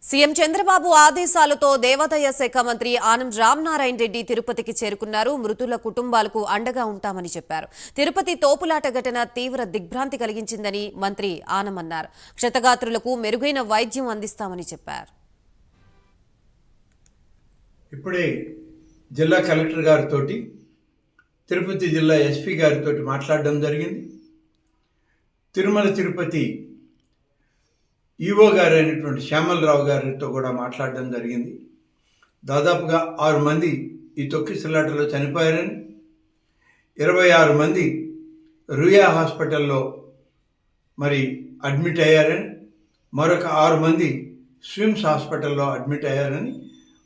CM Chandrababu ఆదేశాలతో దేవాదాయ శాఖ మంత్రి ఆనం రామనారాయణ రెడ్డి తిరుపతికి చేరుకున్నారు. మృతుల కుటుంబాలకు అండగా ఉంటామని చెప్పారు. తిరుపతి తోపులాట ఘటన తీవ్ర దిగ్భ్రాంతి కలిగించిందని మంత్రి ఆనం అన్నారు. క్షతగాత్రులకు మెరుగైన వైద్యం అందిస్తామని చెప్పారు. ఇప్పుడే జిల్లా కలెక్టర్ గారితో తిరుపతి జిల్లా ఎస్పీ గారితో మాట్లాడడం జరిగింది. తిరుమల తిరుపతి ఈవో గారు అయినటువంటి శ్యామలరావు గారితో కూడా మాట్లాడడం జరిగింది. దాదాపుగా 6 మంది ఈ తొక్కిసలాటలో చనిపోయారని, 26 మంది రుయా హాస్పిటల్లో మరి అడ్మిట్ అయ్యారని, మరొక 6 మంది స్విమ్స్ హాస్పిటల్లో అడ్మిట్ అయ్యారని,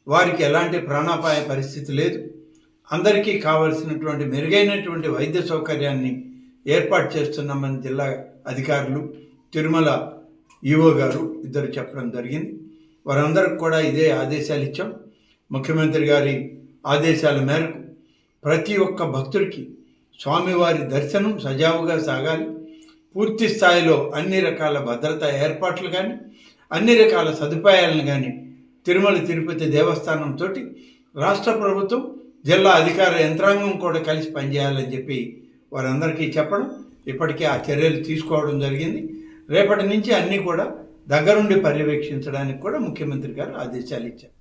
వారికి ఎలాంటి ప్రాణాపాయ పరిస్థితి లేదు, అందరికీ కావలసినటువంటి మెరుగైనటువంటి వైద్య సౌకర్యాన్ని ఏర్పాటు చేస్తున్నామని జిల్లా అధికారులు, తిరుమల ఈవో గారు ఇద్దరు చెప్పడం జరిగింది. వారందరికి కూడా ఇదే ఆదేశాలు ఇచ్చాం. ముఖ్యమంత్రి గారి ఆదేశాల మేరకు ప్రతి ఒక్క భక్తుడికి స్వామివారి దర్శనం సజావుగా సాగాలి. పూర్తి స్థాయిలో అన్ని రకాల భద్రతా ఏర్పాట్లు కానీ, అన్ని రకాల సదుపాయాలను కానీ తిరుమల తిరుపతి దేవస్థానంతో రాష్ట్ర ప్రభుత్వం, జిల్లా అధికార యంత్రాంగం కూడా కలిసి పనిచేయాలని చెప్పి వారందరికీ చెప్పడం, ఇప్పటికే ఆ చర్యలు తీసుకోవడం జరిగింది. రేపటి నుంచి అన్నీ కూడా దగ్గరుండి పర్యవేక్షించడానికి కూడా ముఖ్యమంత్రి గారు ఆదేశాలు ఇచ్చారు.